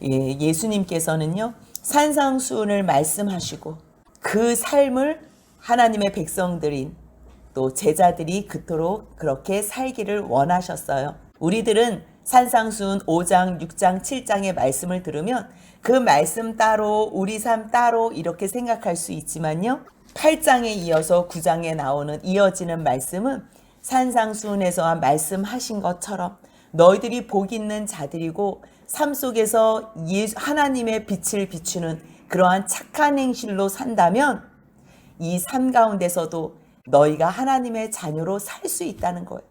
예수님께서는요, 산상수훈을 말씀하시고 그 삶을 하나님의 백성들인 또 제자들이 그토록 그렇게 살기를 원하셨어요. 우리들은 산상수훈 5장, 6장, 7장의 말씀을 들으면 그 말씀 따로 우리 삶 따로 이렇게 생각할 수 있지만요, 8장에 이어서 9장에 나오는 이어지는 말씀은 산상수훈에서 말씀하신 것처럼 너희들이 복 있는 자들이고 삶 속에서 하나님의 빛을 비추는 그러한 착한 행실로 산다면 이 삶 가운데서도 너희가 하나님의 자녀로 살 수 있다는 거예요.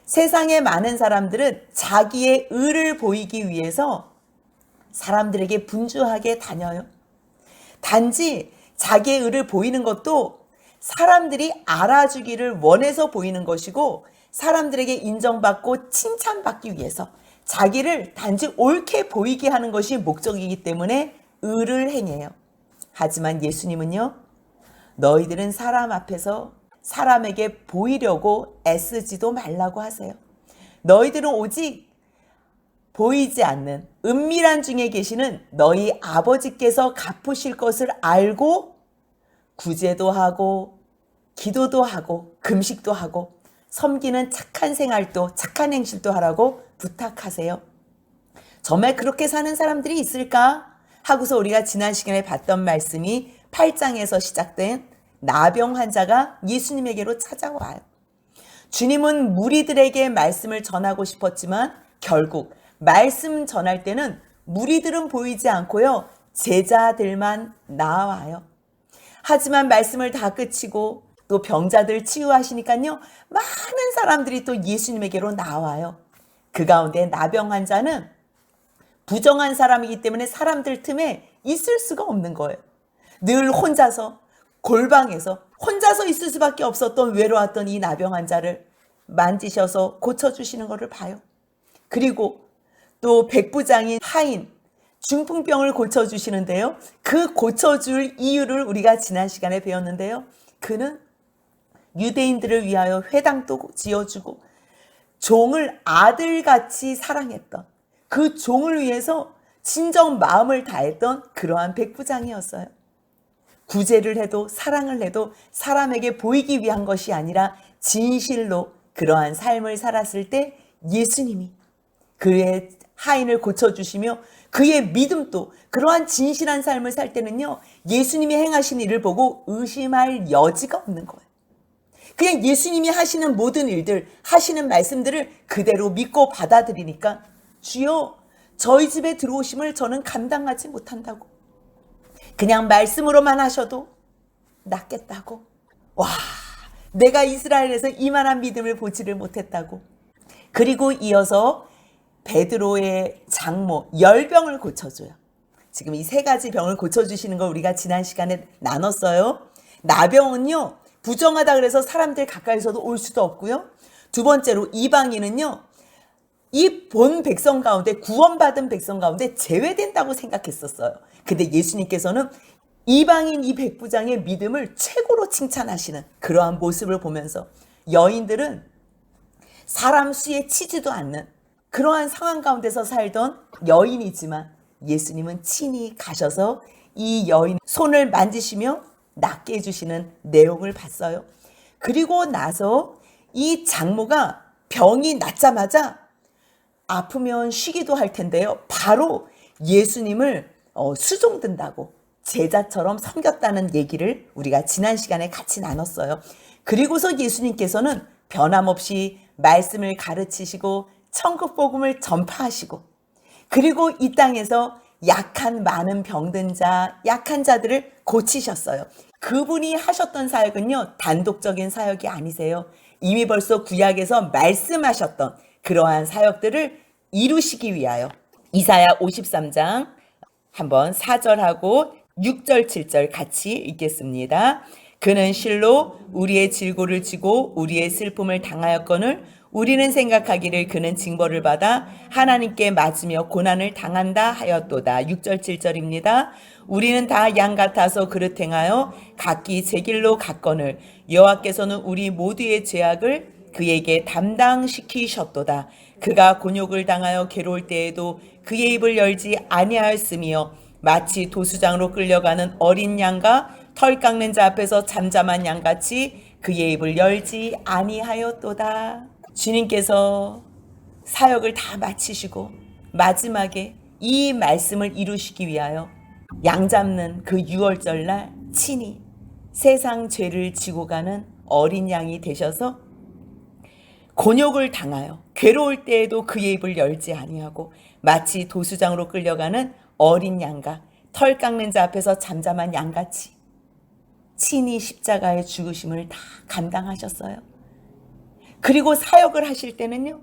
세상의 많은 사람들은 자기의 의를 보이기 위해서 사람들에게 분주하게 다녀요. 단지 자기의 의를 보이는 것도 사람들이 알아주기를 원해서 보이는 것이고 사람들에게 인정받고 칭찬받기 위해서 자기를 단지 옳게 보이게 하는 것이 목적이기 때문에 의를 행해요. 하지만 예수님은요, 너희들은 사람 앞에서 사람에게 보이려고 애쓰지도 말라고 하세요. 너희들은 오직 보이지 않는 은밀한 중에 계시는 너희 아버지께서 갚으실 것을 알고 구제도 하고 기도도 하고 금식도 하고 섬기는 착한 생활도 착한 행실도 하라고 부탁하세요. 정말 그렇게 사는 사람들이 있을까? 하고서 우리가 지난 시간에 봤던 말씀이 8장에서 시작된 나병 환자가 예수님에게로 찾아와요. 주님은 무리들에게 말씀을 전하고 싶었지만 결국 말씀 전할 때는 무리들은 보이지 않고요, 제자들만 나와요. 하지만 말씀을 다 끝이고 또 병자들 치유하시니까요, 많은 사람들이 또 예수님에게로 나와요. 그 가운데 나병 환자는 부정한 사람이기 때문에 사람들 틈에 있을 수가 없는 거예요. 늘 혼자서 골방에서 혼자서 있을 수밖에 없었던 외로웠던 이 나병 환자를 만지셔서 고쳐주시는 것을 봐요. 그리고 또 백부장인 하인 중풍병을 고쳐주시는데요, 그 고쳐줄 이유를 우리가 지난 시간에 배웠는데요, 그는 유대인들을 위하여 회당도 지어주고 종을 아들같이 사랑했던 그 종을 위해서 진정 마음을 다했던 그러한 백부장이었어요. 구제를 해도 사랑을 해도 사람에게 보이기 위한 것이 아니라 진실로 그러한 삶을 살았을 때 예수님이 그의 하인을 고쳐주시며 그의 믿음도 그러한 진실한 삶을 살 때는요, 예수님이 행하신 일을 보고 의심할 여지가 없는 거예요. 그냥 예수님이 하시는 모든 일들, 하시는 말씀들을 그대로 믿고 받아들이니까 주여, 저희 집에 들어오심을 저는 감당하지 못한다고. 그냥 말씀으로만 하셔도 낫겠다고. 와, 내가 이스라엘에서 이만한 믿음을 보지를 못했다고. 그리고 이어서 베드로의 장모 열병을 고쳐줘요. 지금 이 세 가지 병을 고쳐주시는 걸 우리가 지난 시간에 나눴어요. 나병은요, 부정하다 그래서 사람들 가까이서도 올 수도 없고요. 두 번째로 이방인은요, 이 본 백성 가운데 구원받은 백성 가운데 제외된다고 생각했었어요. 근데 예수님께서는 이방인 이 백부장의 믿음을 최고로 칭찬하시는 그러한 모습을 보면서 여인들은 사람 수에 치지도 않는 그러한 상황 가운데서 살던 여인이지만 예수님은 친히 가셔서 이 여인 손을 만지시며 낫게 해주시는 내용을 봤어요. 그리고 나서 이 장모가 병이 낫자마자 아프면 쉬기도 할 텐데요, 바로 예수님을 수종든다고 제자처럼 섬겼다는 얘기를 우리가 지난 시간에 같이 나눴어요. 그리고서 예수님께서는 변함없이 말씀을 가르치시고 천국 복음을 전파하시고 그리고 이 땅에서 약한 많은 병든 자, 약한 자들을 고치셨어요. 그분이 하셨던 사역은요, 단독적인 사역이 아니세요. 이미 벌써 구약에서 말씀하셨던 그러한 사역들을 이루시기 위하여 이사야 53장 한번 4절하고 6절 7절 같이 읽겠습니다. 그는 실로 우리의 질고를 지고 우리의 슬픔을 당하였거늘 우리는 생각하기를 그는 징벌을 받아 하나님께 맞으며 고난을 당한다 하였도다. 6절 7절입니다. 우리는 다 양 같아서 그릇 행하여 각기 제 길로 갔거늘 여호와께서는 우리 모두의 죄악을 그에게 담당시키셨도다. 그가 곤욕을 당하여 괴로울 때에도 그의 입을 열지 아니하였으며 마치 도수장으로 끌려가는 어린 양과 털 깎는 자 앞에서 잠잠한 양같이 그의 입을 열지 아니하였도다. 주님께서 사역을 다 마치시고 마지막에 이 말씀을 이루시기 위하여 양 잡는 그 6월절 날 친히 세상 죄를 지고 가는 어린 양이 되셔서 곤욕을 당하여 괴로울 때에도 그의 입을 열지 아니하고 마치 도수장으로 끌려가는 어린 양과 털 깎는 자 앞에서 잠잠한 양같이 친히 십자가의 죽으심을 다 감당하셨어요. 그리고 사역을 하실 때는요,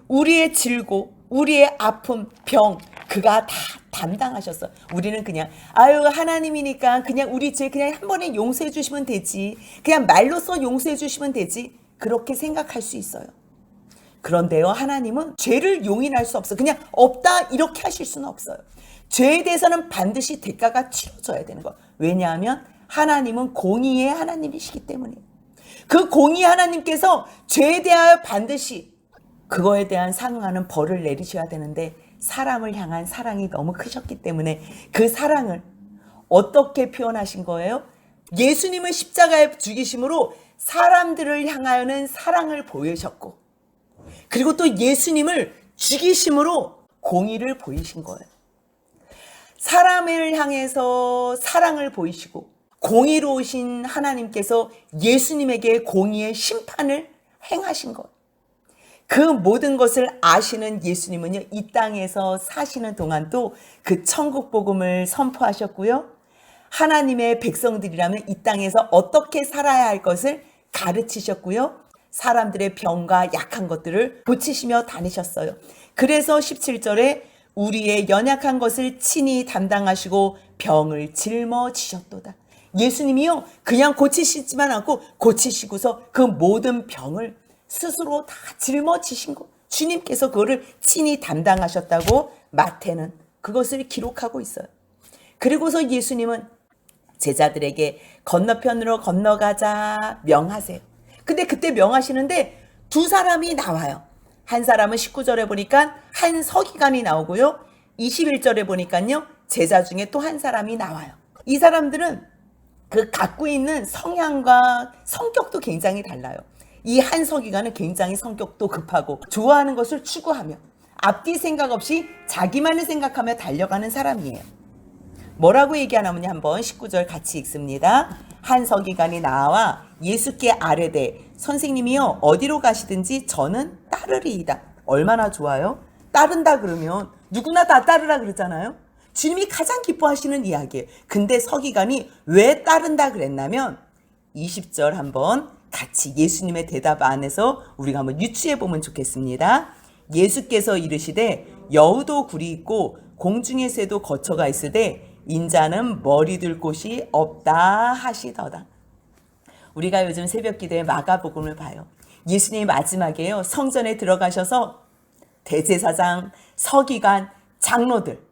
우리의 질고 우리의 아픔, 병 그가 다 담당하셨어. 우리는 그냥 아유 하나님이니까 그냥 우리 죄 그냥 한 번에 용서해 주시면 되지, 그냥 말로써 용서해 주시면 되지, 그렇게 생각할 수 있어요. 그런데요, 하나님은 죄를 용인할 수 없어. 그냥 없다 이렇게 하실 수는 없어요. 죄에 대해서는 반드시 대가가 치러져야 되는 거예요. 왜냐하면 하나님은 공의의 하나님이시기 때문에. 그 공의 하나님께서 죄에 대하여 반드시 그거에 대한 상응하는 벌을 내리셔야 되는데, 사람을 향한 사랑이 너무 크셨기 때문에 그 사랑을 어떻게 표현하신 거예요? 예수님을 십자가에 죽이심으로 사람들을 향하여는 사랑을 보이셨고, 그리고 또 예수님을 죽이심으로 공의를 보이신 거예요. 사람을 향해서 사랑을 보이시고 공의로우신 하나님께서 예수님에게 공의의 심판을 행하신 거예요. 그 모든 것을 아시는 예수님은요, 이 땅에서 사시는 동안도 그 천국 복음을 선포하셨고요, 하나님의 백성들이라면 이 땅에서 어떻게 살아야 할 것을 가르치셨고요, 사람들의 병과 약한 것들을 고치시며 다니셨어요. 그래서 17절에 우리의 연약한 것을 친히 담당하시고 병을 짊어지셨도다. 예수님이요, 그냥 고치시지만 않고 고치시고서 그 모든 병을 스스로 다 짊어지신 거, 주님께서 그거를 친히 담당하셨다고 마태는 그것을 기록하고 있어요. 그리고서 예수님은 제자들에게 건너편으로 건너가자 명하세요. 근데 그때 명하시는데 두 사람이 나와요. 한 사람은 19절에 보니까 한 서기관이 나오고요, 21절에 보니까요 제자 중에 또 한 사람이 나와요. 이 사람들은 그 갖고 있는 성향과 성격도 굉장히 달라요. 이 한 서기관은 굉장히 성격도 급하고 좋아하는 것을 추구하며 앞뒤 생각 없이 자기만을 생각하며 달려가는 사람이에요. 뭐라고 얘기하냐면요, 한번 19절 같이 읽습니다. 한 서기관이 나와 예수께 아뢰되 선생님이요 어디로 가시든지 저는 따르리이다. 얼마나 좋아요? 따른다 그러면 누구나 다 따르라 그러잖아요. 주님이 가장 기뻐하시는 이야기예요. 근데 서기관이 왜 따른다 그랬냐면 20절 한번 같이 예수님의 대답 안에서 우리가 한번 유추해 보면 좋겠습니다. 예수께서 이르시되 여우도 굴이 있고 공중의 새도 거처가 있으되 인자는 머리 둘 곳이 없다 하시더다. 우리가 요즘 새벽 기도에 마가복음을 봐요. 예수님이 마지막에요, 성전에 들어가셔서 대제사장, 서기관, 장로들,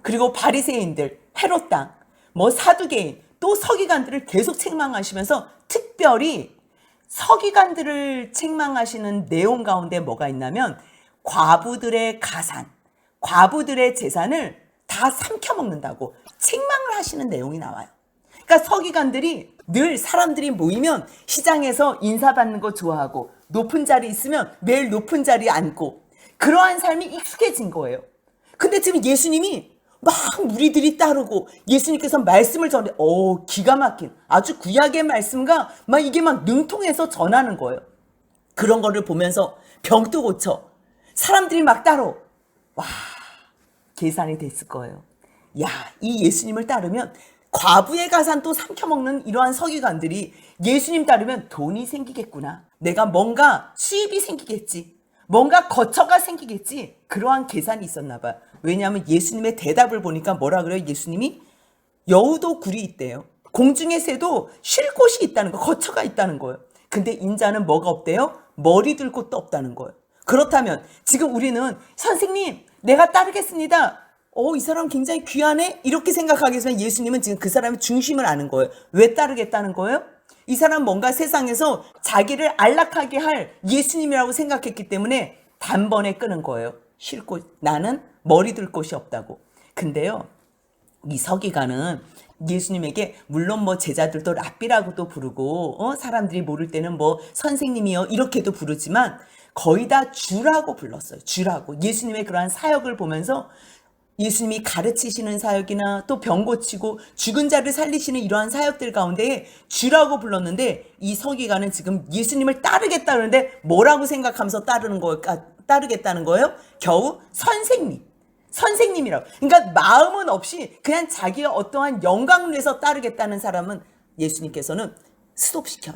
그리고 바리새인들, 헤롯 땅, 사두개인, 또 서기관들을 계속 책망하시면서 특별히 서기관들을 책망하시는 내용 가운데 뭐가 있냐면 과부들의 가산, 과부들의 재산을 다 삼켜먹는다고 책망을 하시는 내용이 나와요. 그러니까 서기관들이 늘 사람들이 모이면 시장에서 인사받는 거 좋아하고 높은 자리 있으면 매일 높은 자리에 앉고 그러한 삶이 익숙해진 거예요. 근데 지금 예수님이 막 무리들이 따르고 예수님께서 말씀을 전해, 기가 막힌 아주 구약의 말씀과 막 이게 막 능통해서 전하는 거예요. 그런 거를 보면서 병도 고쳐 사람들이 막 따로 계산이 됐을 거예요. 야, 이 예수님을 따르면 과부의 가산도 삼켜먹는 이러한 서기관들이 예수님 따르면 돈이 생기겠구나, 내가 뭔가 수입이 생기겠지, 뭔가 거처가 생기겠지, 그러한 계산이 있었나 봐요. 왜냐하면 예수님의 대답을 보니까 뭐라 그래요? 예수님이 여우도 굴이 있대요. 공중의 새도 쉴 곳이 있다는 거, 거처가 있다는 거예요. 근데 인자는 뭐가 없대요? 머리 둘 곳도 없다는 거예요. 그렇다면 지금 우리는 선생님 내가 따르겠습니다, 이 사람 굉장히 귀하네, 이렇게 생각하겠지만 예수님은 지금 그 사람의 중심을 아는 거예요. 왜 따르겠다는 거예요? 이 사람 뭔가 세상에서 자기를 안락하게 할 예수님이라고 생각했기 때문에 단번에 끄는 거예요. 싫고 나는 머리 둘 곳이 없다고. 근데요, 이 서기관은 예수님에게 물론 뭐 제자들도 랍비라고도 부르고 사람들이 모를 때는 뭐 선생님이요 이렇게도 부르지만 거의 다 주라고 불렀어요. 주라고. 예수님의 그러한 사역을 보면서 예수님이 가르치시는 사역이나 또 병 고치고 죽은 자를 살리시는 이러한 사역들 가운데 주라고 불렀는데 이 서기관은 지금 예수님을 따르겠다 그러는데 뭐라고 생각하면서 따르겠다는 거예요? 겨우 선생님이라고. 그러니까 마음은 없이 그냥 자기의 어떠한 영광을 위해서 따르겠다는 사람은 예수님께서는 스톱시켜요.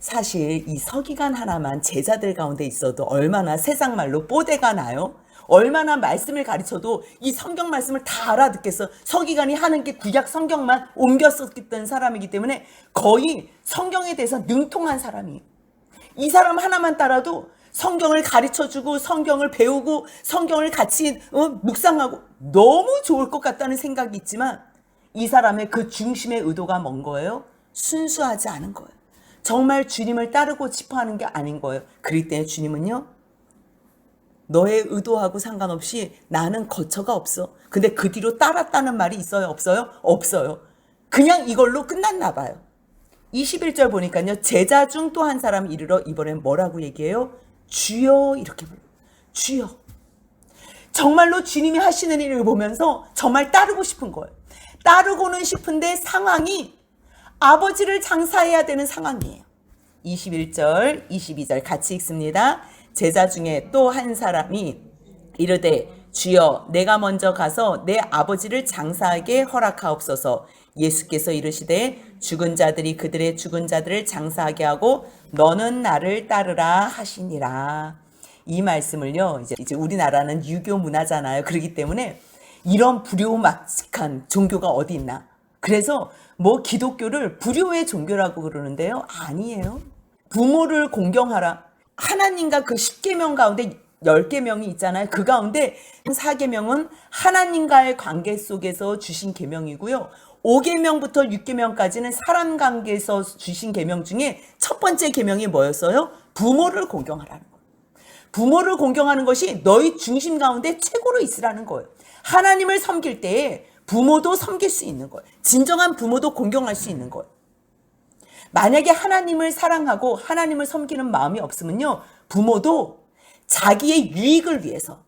사실 이 서기관 하나만 제자들 가운데 있어도 얼마나 세상 말로 뽀대가 나요? 얼마나 말씀을 가르쳐도 이 성경 말씀을 다 알아듣겠어. 서기관이 하는 게 구약 성경만 옮겨 썼던 사람이기 때문에 거의 성경에 대해서 능통한 사람이에요. 이 사람 하나만 따라도 성경을 가르쳐주고 성경을 배우고 성경을 같이 묵상하고 너무 좋을 것 같다는 생각이 있지만 이 사람의 그 중심의 의도가 뭔 거예요? 순수하지 않은 거예요. 정말 주님을 따르고 싶어 하는 게 아닌 거예요. 그럴 때 주님은요, 너의 의도하고 상관없이 나는 거처가 없어. 근데 그 뒤로 따랐다는 말이 있어요? 없어요? 없어요. 그냥 이걸로 끝났나 봐요. 21절 보니까요, 제자 중 또 한 사람이 이르러 이번엔 뭐라고 얘기해요? 주여, 이렇게 불러요. 주여. 정말로 주님이 하시는 일을 보면서 정말 따르고 싶은 거예요. 따르고는 싶은데 상황이 아버지를 장사해야 되는 상황이에요. 21절, 22절 같이 읽습니다. 제자 중에 또 한 사람이 이르되 주여 내가 먼저 가서 내 아버지를 장사하게 허락하옵소서. 예수께서 이르시되 죽은 자들이 그들의 죽은 자들을 장사하게 하고 너는 나를 따르라 하시니라. 이 말씀을요, 이제 우리나라는 유교 문화잖아요. 그렇기 때문에 이런 불효막직한 종교가 어디 있나. 그래서 뭐 기독교를 불효의 종교라고 그러는데요, 아니에요. 부모를 공경하라. 하나님과 그 10계명 가운데 10계명이 있잖아요. 그 가운데 4계명은 하나님과의 관계 속에서 주신 계명이고요. 5계명부터 6계명까지는 사람 관계에서 주신 계명 중에 첫 번째 계명이 뭐였어요? 부모를 공경하라는 거예요. 부모를 공경하는 것이 너희 중심 가운데 최고로 있으라는 거예요. 하나님을 섬길 때에 부모도 섬길 수 있는 거예요. 진정한 부모도 공경할 수 있는 거예요. 만약에 하나님을 사랑하고 하나님을 섬기는 마음이 없으면요, 부모도 자기의 유익을 위해서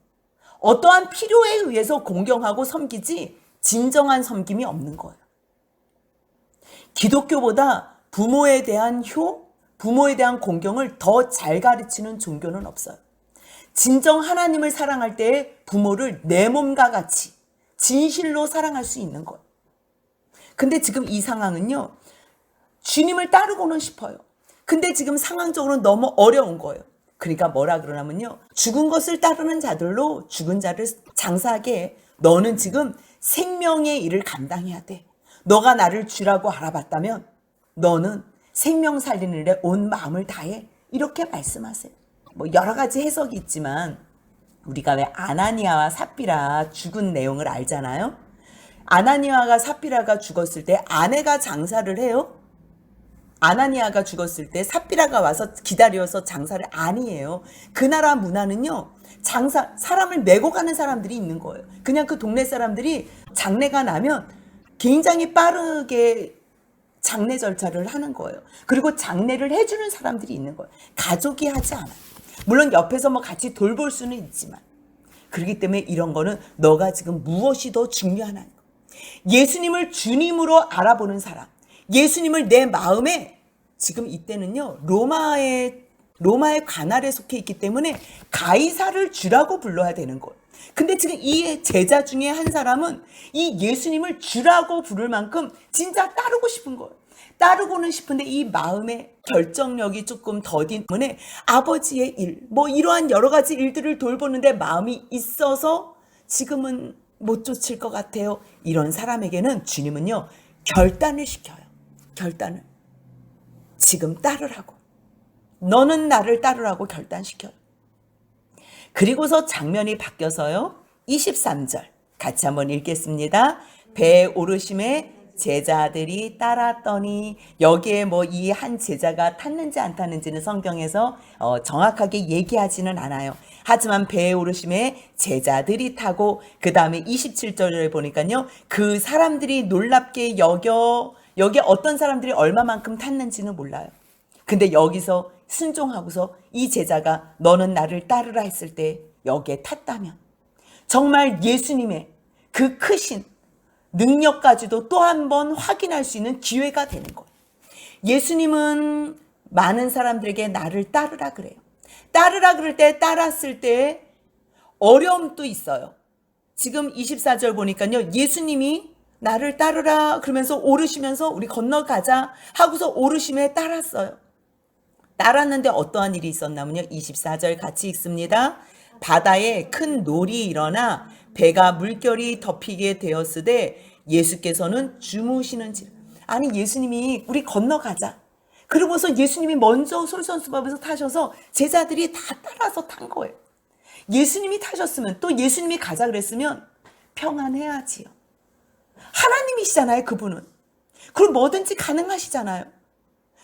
어떠한 필요에 의해서 공경하고 섬기지 진정한 섬김이 없는 거예요. 기독교보다 부모에 대한 부모에 대한 공경을 더 잘 가르치는 종교는 없어요. 진정 하나님을 사랑할 때 부모를 내 몸과 같이 진실로 사랑할 수 있는 거예요. 근데 지금 이 상황은요, 주님을 따르고는 싶어요. 근데 지금 상황적으로 너무 어려운 거예요. 그러니까 뭐라 그러냐면요, 죽은 것을 따르는 자들로 죽은 자를 장사하게 해. 너는 지금 생명의 일을 감당해야 돼. 너가 나를 주라고 알아봤다면 너는 생명 살리는 일에 온 마음을 다해. 이렇게 말씀하세요. 뭐 여러 가지 해석이 있지만 우리가 왜 아나니아와 삽비라 죽은 내용을 알잖아요. 아나니아가 삽비라가 죽었을 때 아내가 장사를 해요? 아나니아가 죽었을 때 삽비라가 와서 기다려서 장사를 아니에요. 그 나라 문화는요, 사람을 메고 가는 사람들이 있는 거예요. 그냥 그 동네 사람들이 장례가 나면 굉장히 빠르게 장례 절차를 하는 거예요. 그리고 장례를 해주는 사람들이 있는 거예요. 가족이 하지 않아요. 물론 옆에서 뭐 같이 돌볼 수는 있지만. 그렇기 때문에 이런 거는 너가 지금 무엇이 더 중요하나. 예수님을 주님으로 알아보는 사람, 예수님을 내 마음에, 지금 이때는요, 로마의 관할에 속해 있기 때문에 가이사를 주라고 불러야 되는 거예요. 근데 지금 이 제자 중에 한 사람은 이 예수님을 주라고 부를 만큼 진짜 따르고 싶은 거예요. 따르고는 싶은데 이 마음의 결정력이 조금 더딘 때문에 아버지의 일, 뭐 이러한 여러 가지 일들을 돌보는데 마음이 있어서 지금은 못 쫓을 것 같아요. 이런 사람에게는 주님은요, 결단을 시켜요. 결단을. 지금 따르라고. 너는 나를 따르라고 결단시켜요. 그리고서 장면이 바뀌어서요, 23절 같이 한번 읽겠습니다. 배에 오르심에 제자들이 따랐더니, 여기에 뭐 이 한 제자가 탔는지 안 탔는지는 성경에서 정확하게 얘기하지는 않아요. 하지만 배에 오르심에 제자들이 타고, 그 다음에 27절에 보니까요, 그 사람들이 놀랍게 여기에 어떤 사람들이 얼마만큼 탔는지는 몰라요. 근데 여기서 순종하고서 이 제자가 너는 나를 따르라 했을 때 여기에 탔다면 정말 예수님의 그 크신 능력까지도 또 한 번 확인할 수 있는 기회가 되는 거예요. 예수님은 많은 사람들에게 나를 따르라 그래요. 따르라 그럴 때, 따랐을 때 어려움도 있어요. 지금 24절 보니까요, 예수님이 나를 따르라 그러면서 오르시면서 우리 건너가자 하고서 오르심에 따랐어요. 따랐는데 어떠한 일이 있었냐면요, 24절 같이 읽습니다. 바다에 큰 놀이 일어나 배가 물결이 덮이게 되었으되 예수께서는 주무시는지라. 아니, 예수님이 우리 건너가자 그러고서 예수님이 먼저 솔선수범에서 타셔서 제자들이 다 따라서 탄 거예요. 예수님이 타셨으면, 또 예수님이 가자 그랬으면 평안해야지요. 하나님이시잖아요, 그분은. 그럼 뭐든지 가능하시잖아요.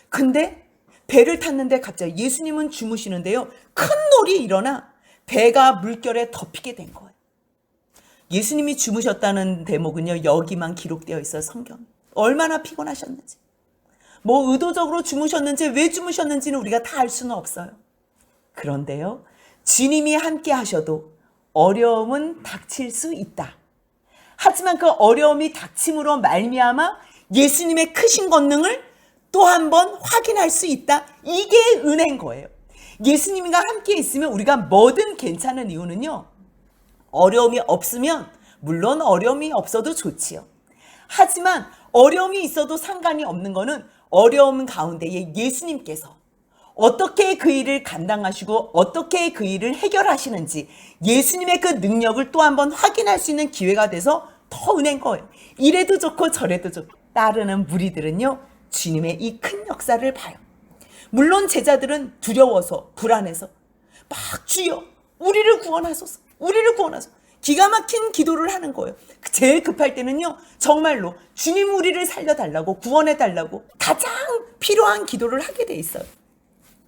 근데 배를 탔는데 갑자기 예수님은 주무시는데요, 큰 놀이 일어나 배가 물결에 덮이게 된 거예요. 예수님이 주무셨다는 대목은요, 여기만 기록되어 있어요, 성경. 얼마나 피곤하셨는지, 뭐 의도적으로 주무셨는지, 왜 주무셨는지는 우리가 다 알 수는 없어요. 그런데요, 주님이 함께 하셔도 어려움은 닥칠 수 있다. 하지만 그 어려움이 닥침으로 말미암아 예수님의 크신 권능을 또 한 번 확인할 수 있다. 이게 은혜인 거예요. 예수님과 함께 있으면 우리가 뭐든 괜찮은 이유는요, 어려움이 없으면, 물론 어려움이 없어도 좋지요. 하지만 어려움이 있어도 상관이 없는 거는 어려움 가운데에 예수님께서 어떻게 그 일을 감당하시고 어떻게 그 일을 해결하시는지 예수님의 그 능력을 또 한 번 확인할 수 있는 기회가 돼서 더 은혜인 거예요. 이래도 좋고 저래도 좋고. 따르는 무리들은요, 주님의 이 큰 역사를 봐요. 물론 제자들은 두려워서 불안해서 막 주여 우리를 구원하소서, 우리를 구원하소서, 기가 막힌 기도를 하는 거예요. 제일 급할 때는요, 정말로 주님 우리를 살려달라고, 구원해달라고 가장 필요한 기도를 하게 돼 있어요.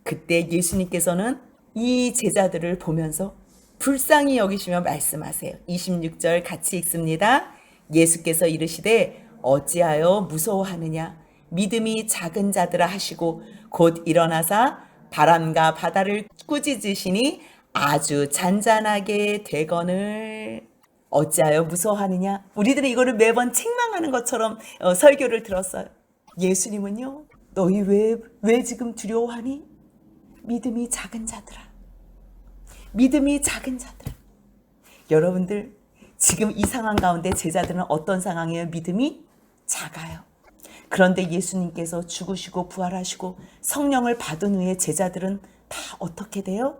그때 예수님께서는 이 제자들을 보면서 불쌍히 여기시며 말씀하세요. 26절 같이 읽습니다. 예수께서 이르시되 어찌하여 무서워하느냐, 믿음이 작은 자들아 하시고 곧 일어나사 바람과 바다를 꾸짖으시니 아주 잔잔하게 되거늘. 어찌하여 무서워하느냐. 우리들은 이거를 매번 책망하는 것처럼 설교를 들었어요. 예수님은요, 너희 왜 지금 두려워하니? 믿음이 작은 자들아, 믿음이 작은 자들아. 여러분들, 지금 이 상황 가운데 제자들은 어떤 상황이에요? 믿음이 작아요. 그런데 예수님께서 죽으시고 부활하시고 성령을 받은 후에 제자들은 다 어떻게 돼요?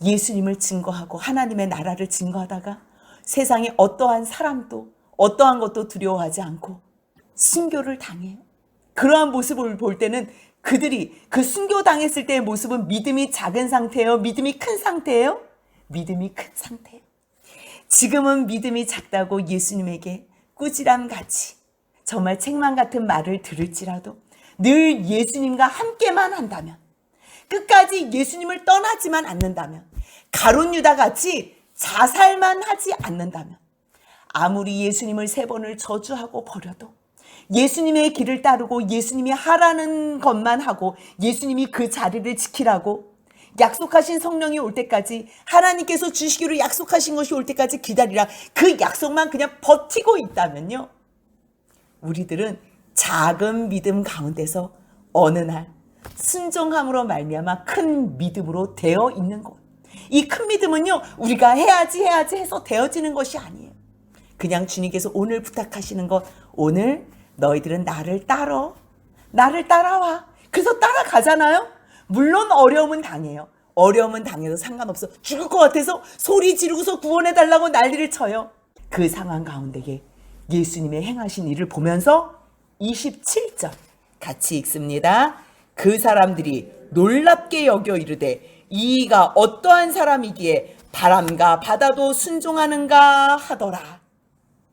예수님을 증거하고 하나님의 나라를 증거하다가 세상에 어떠한 사람도 어떠한 것도 두려워하지 않고 순교를 당해요. 그러한 모습을 볼 때는 그들이 그 순교당했을 때의 모습은 믿음이 작은 상태예요? 믿음이 큰 상태예요? 믿음이 큰 상태예요. 지금은 믿음이 작다고 예수님에게 꾸지람같이 정말 책망 같은 말을 들을지라도 늘 예수님과 함께만 한다면, 끝까지 예수님을 떠나지만 않는다면, 가룟 유다 같이 자살만 하지 않는다면, 아무리 예수님을 3번을 저주하고 버려도 예수님의 길을 따르고 예수님이 하라는 것만 하고 예수님이 그 자리를 지키라고 약속하신 성령이 올 때까지, 하나님께서 주시기로 약속하신 것이 올 때까지 기다리라, 그 약속만 그냥 버티고 있다면요, 우리들은 작은 믿음 가운데서 어느 날 순종함으로 말미암아 큰 믿음으로 되어 있는 것. 이 큰 믿음은요, 우리가 해야지 해서 되어지는 것이 아니에요. 그냥 주님께서 오늘 부탁하시는 것, 오늘 너희들은 나를 따라와. 그래서 따라가잖아요. 물론 어려움은 당해요. 어려움은 당해도 상관없어. 죽을 것 같아서 소리 지르고서 구원해달라고 난리를 쳐요. 그 상황 가운데에 예수님의 행하신 일을 보면서 27절 같이 읽습니다. 그 사람들이 놀랍게 여겨 이르되 이가 어떠한 사람이기에 바람과 바다도 순종하는가 하더라.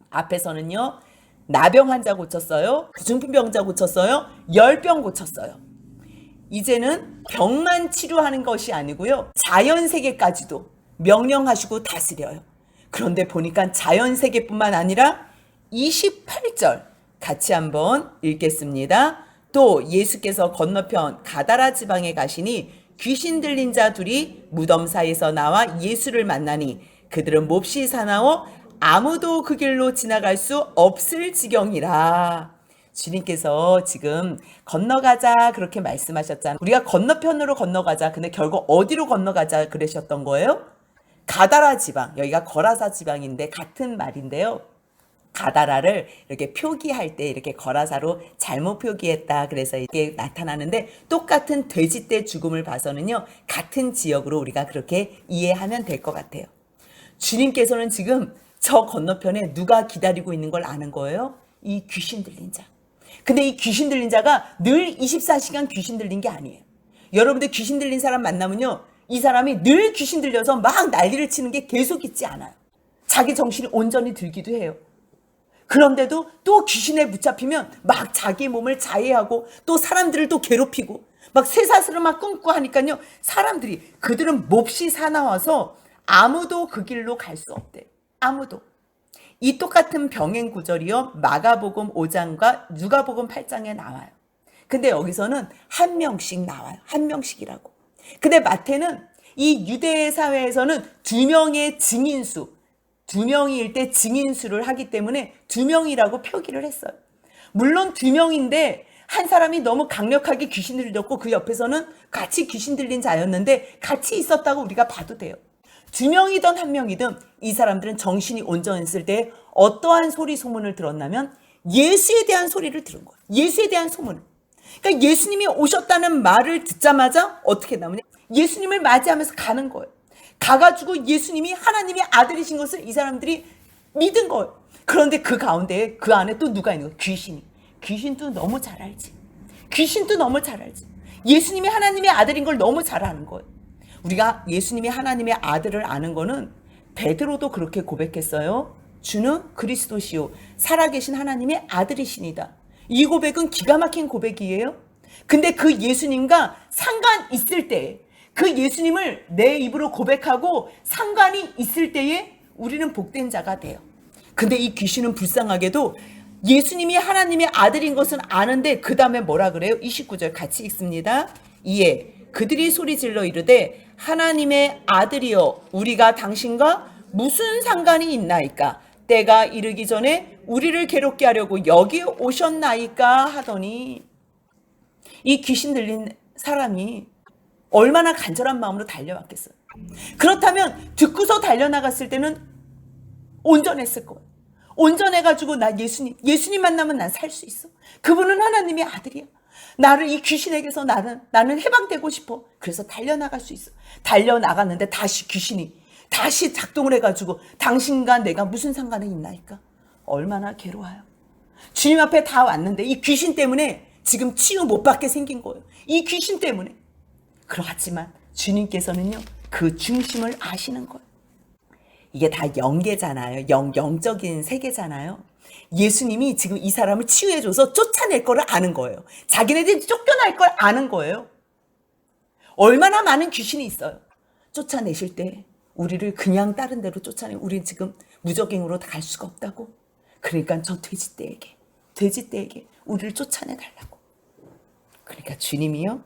앞에서는요, 나병 환자 고쳤어요. 중풍병자 고쳤어요. 열병 고쳤어요. 이제는 병만 치료하는 것이 아니고요. 자연세계까지도 명령하시고 다스려요. 그런데 보니까 자연세계뿐만 아니라 28절 같이 한번 읽겠습니다. 또 예수께서 건너편 가다라 지방에 가시니 귀신 들린 자 둘이 무덤 사이에서 나와 예수를 만나니 그들은 몹시 사나워 아무도 그 길로 지나갈 수 없을 지경이라. 주님께서 지금 건너가자 그렇게 말씀하셨잖아요. 우리가 건너편으로 건너가자. 근데 결국 어디로 건너가자 그러셨던 거예요? 가다라 지방. 여기가 거라사 지방인데 같은 말인데요. 가다라를 이렇게 표기할 때 이렇게 거라사로 잘못 표기했다. 그래서 이게 나타나는데 똑같은 돼지떼 죽음을 봐서는요. 같은 지역으로 우리가 그렇게 이해하면 될 것 같아요. 주님께서는 지금 저 건너편에 누가 기다리고 있는 걸 아는 거예요? 이 귀신 들린 자. 근데 이 귀신 들린 자가 늘 24시간 귀신 들린 게 아니에요. 여러분들 귀신 들린 사람 만나면요. 이 사람이 늘 귀신 들려서 막 난리를 치는 게 계속 있지 않아요. 자기 정신이 온전히 들기도 해요. 그런데도 또 귀신에 붙잡히면 막 자기 몸을 자해하고 또 사람들을 또 괴롭히고 막 쇠사슬을 막 끊고 하니까요. 사람들이 그들은 몹시 사나워서 아무도 그 길로 갈 수 없대. 아무도. 이 똑같은 병행 구절이요. 마가복음 5장과 누가복음 8장에 나와요. 근데 여기서는 한 명씩 나와요. 한 명씩이라고. 근데 마태는 이 유대 사회에서는 2명의 증인수, 2명일 때 증인수를 하기 때문에 2명이라고 표기를 했어요. 물론 2명인데 한 사람이 너무 강력하게 귀신을 들렸고 그 옆에서는 같이 귀신 들린 자였는데 같이 있었다고 우리가 봐도 돼요. 2명이든 1명이든 이 사람들은 정신이 온전했을 때 어떠한 소리 소문을 들었냐면 예수에 대한 소리를 들은 거예요. 예수에 대한 소문을. 그러니까 예수님이 오셨다는 말을 듣자마자 어떻게 나오냐? 예수님을 맞이하면서 가는 거예요. 가가지고 예수님이 하나님의 아들이신 것을 이 사람들이 믿은 거예요. 그런데 그 가운데 그 안에 또 누가 있는 거예요? 귀신이. 귀신도 너무 잘 알지. 귀신도 너무 잘 알지. 예수님이 하나님의 아들인 걸 너무 잘 아는 거예요. 우리가 예수님이 하나님의 아들을 아는 거는 베드로도 그렇게 고백했어요. 주는 그리스도시요 살아계신 하나님의 아들이시니다. 이 고백은 기가 막힌 고백이에요. 근데 그 예수님과 상관 있을 때 그 예수님을 내 입으로 고백하고 상관이 있을 때에 우리는 복된 자가 돼요. 근데 이 귀신은 불쌍하게도 예수님이 하나님의 아들인 것은 아는데 그 다음에 뭐라 그래요? 29절 같이 읽습니다. 이에 그들이 소리질러 이르되 하나님의 아들이여 우리가 당신과 무슨 상관이 있나이까? 때가 이르기 전에 우리를 괴롭게 하려고 여기 오셨나이까 하더니 이 귀신 들린 사람이 얼마나 간절한 마음으로 달려왔겠어요. 그렇다면 듣고서 달려나갔을 때는 온전했을 거예요. 온전해가지고 나 예수님 만나면 난 살 수 있어. 그분은 하나님의 아들이야. 나를 이 귀신에게서 나는 해방되고 싶어. 그래서 달려나갈 수 있어. 달려나갔는데 다시 귀신이 다시 작동을 해가지고 당신과 내가 무슨 상관이 있나이까? 얼마나 괴로워요. 주님 앞에 다 왔는데 이 귀신 때문에 지금 치유 못 받게 생긴 거예요. 이 귀신 때문에. 그렇지만 주님께서는요. 그 중심을 아시는 거예요. 이게 다 영계잖아요. 영적인 세계잖아요. 예수님이 지금 이 사람을 치유해줘서 쫓아낼 거를 아는 거예요. 자기네들이 쫓겨날 걸 아는 거예요. 얼마나 많은 귀신이 있어요. 쫓아내실 때 우리를 그냥 다른 데로 쫓아내. 우린 지금 무적행으로 갈 수가 없다고. 그러니까 저 돼지떼에게 우리를 쫓아내달라고. 그러니까 주님이요.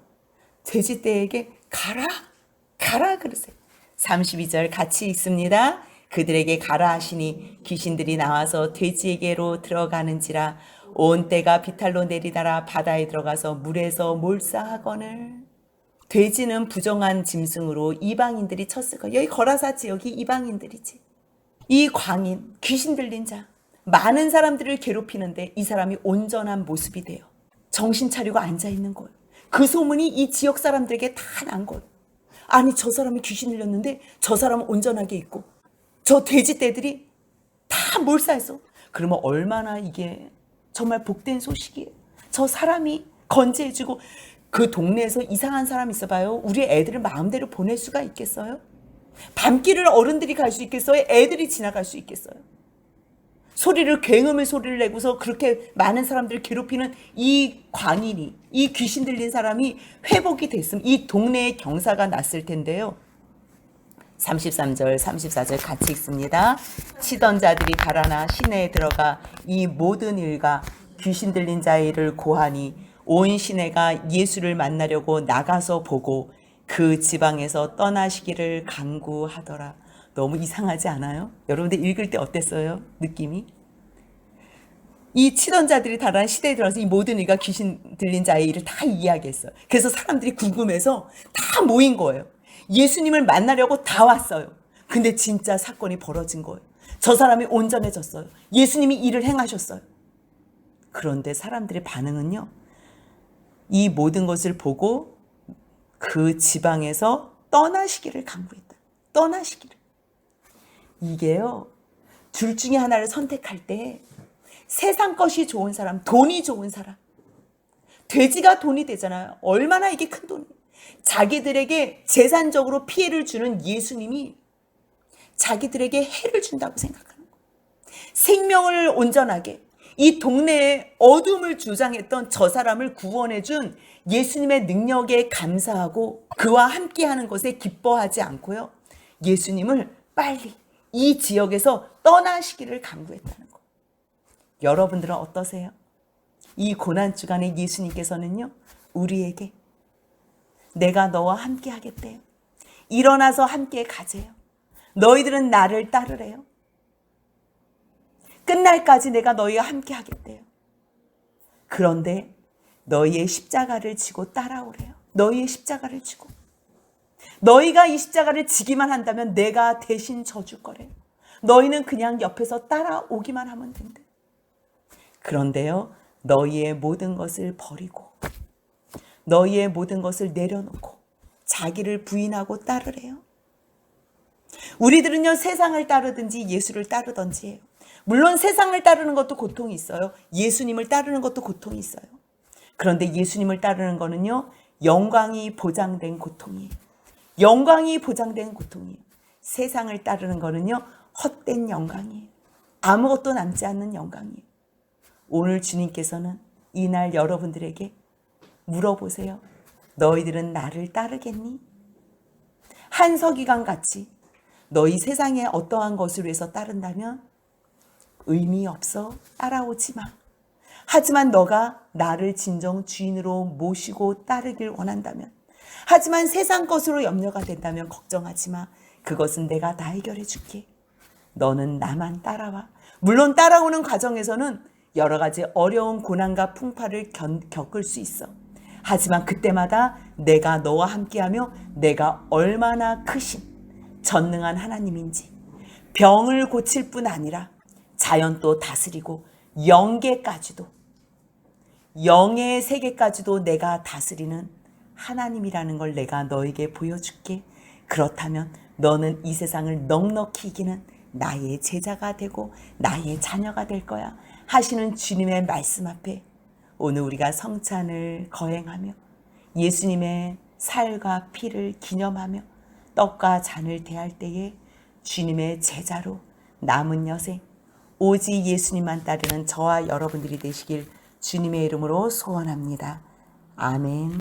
돼지떼에게 가라 그러세요. 32절 같이 읽습니다. 그들에게 가라 하시니 귀신들이 나와서 돼지에게로 들어가는지라 온 떼가 비탈로 내리다라 바다에 들어가서 물에서 몰사하거늘. 돼지는 부정한 짐승으로 이방인들이 쳤을 거예요. 여기 거라사 지역이 이방인들이지. 이 광인, 귀신 들린 자, 많은 사람들을 괴롭히는데 이 사람이 온전한 모습이 돼요. 정신 차리고 앉아있는 거예요. 그 소문이 이 지역 사람들에게 다 난 거예요. 아니 저 사람이 귀신 들렸는데 저 사람은 온전하게 있고 저 돼지떼들이 다 몰사해서. 그러면 얼마나 이게 정말 복된 소식이에요. 저 사람이 건재해지고 그 동네에서 이상한 사람 있어봐요. 우리 애들을 마음대로 보낼 수가 있겠어요? 밤길을 어른들이 갈 수 있겠어요? 애들이 지나갈 수 있겠어요? 소리를 굉음의 소리를 내고서 그렇게 많은 사람들을 괴롭히는 이 광인이, 이 귀신 들린 사람이 회복이 됐으면 이 동네에 경사가 났을 텐데요. 33절 34절 같이 읽습니다. 치던 자들이 달아나 시내에 들어가 이 모든 일과 귀신 들린 자의 일을 고하니 온 시내가 예수를 만나려고 나가서 보고 그 지방에서 떠나시기를 간구하더라. 너무 이상하지 않아요? 여러분들 읽을 때 어땠어요? 느낌이? 이 치던 자들이 달아난 시대에 들어서 이 모든 일과 귀신 들린 자의 일을 다 이야기했어요. 그래서 사람들이 궁금해서 다 모인 거예요. 예수님을 만나려고 다 왔어요. 근데 진짜 사건이 벌어진 거예요. 저 사람이 온전해졌어요. 예수님이 일을 행하셨어요. 그런데 사람들의 반응은요, 이 모든 것을 보고 그 지방에서 떠나시기를 간구했다. 떠나시기를. 이게요, 둘 중에 하나를 선택할 때 세상 것이 좋은 사람, 돈이 좋은 사람, 돼지가 돈이 되잖아요. 얼마나 이게 큰 돈이에요. 자기들에게 재산적으로 피해를 주는 예수님이 자기들에게 해를 준다고 생각하는 거예요. 생명을 온전하게 이 동네에 어둠을 주장했던 저 사람을 구원해 준 예수님의 능력에 감사하고 그와 함께하는 것에 기뻐하지 않고요, 예수님을 빨리 이 지역에서 떠나시기를 간구했다는 거예요. 여러분들은 어떠세요? 이 고난주간에 예수님께서는요, 우리에게 내가 너와 함께 하겠대요. 일어나서 함께 가재요. 너희들은 나를 따르래요. 끝날까지 내가 너희와 함께 하겠대요. 그런데 너희의 십자가를 지고 따라오래요. 너희의 십자가를 지고. 너희가 이 십자가를 지기만 한다면 내가 대신 져줄 거래요. 너희는 그냥 옆에서 따라오기만 하면 된대. 그런데요, 너희의 모든 것을 버리고 너희의 모든 것을 내려놓고 자기를 부인하고 따르래요. 우리들은요, 세상을 따르든지 예수를 따르든지 해요. 물론 세상을 따르는 것도 고통이 있어요. 예수님을 따르는 것도 고통이 있어요. 그런데 예수님을 따르는 거는요, 영광이 보장된 고통이에요. 영광이 보장된 고통이에요. 세상을 따르는 거는요, 헛된 영광이에요. 아무것도 남지 않는 영광이에요. 오늘 주님께서는 이날 여러분들에게 물어보세요. 너희들은 나를 따르겠니? 한서기관 같이 너희 세상에 어떠한 것을 위해서 따른다면 의미 없어, 따라오지 마. 하지만 너가 나를 진정 주인으로 모시고 따르길 원한다면, 하지만 세상 것으로 염려가 된다면 겪정하지 마. 그것은 내가 다 해결해 줄게. 너는 나만 따라와. 물론 따라오는 과정에서는 여러 가지 어려운 고난과 풍파를 겪을 수 있어. 하지만 그때마다 내가 너와 함께하며 내가 얼마나 크신 전능한 하나님인지, 병을 고칠 뿐 아니라 자연도 다스리고 영계까지도, 영의 세계까지도 내가 다스리는 하나님이라는 걸 내가 너에게 보여줄게. 그렇다면 너는 이 세상을 넉넉히 이기는 나의 제자가 되고 나의 자녀가 될 거야 하시는 주님의 말씀 앞에 오늘 우리가 성찬을 거행하며 예수님의 살과 피를 기념하며 떡과 잔을 대할 때에 주님의 제자로 남은 여생 오직 예수님만 따르는 저와 여러분들이 되시길 주님의 이름으로 소원합니다. 아멘.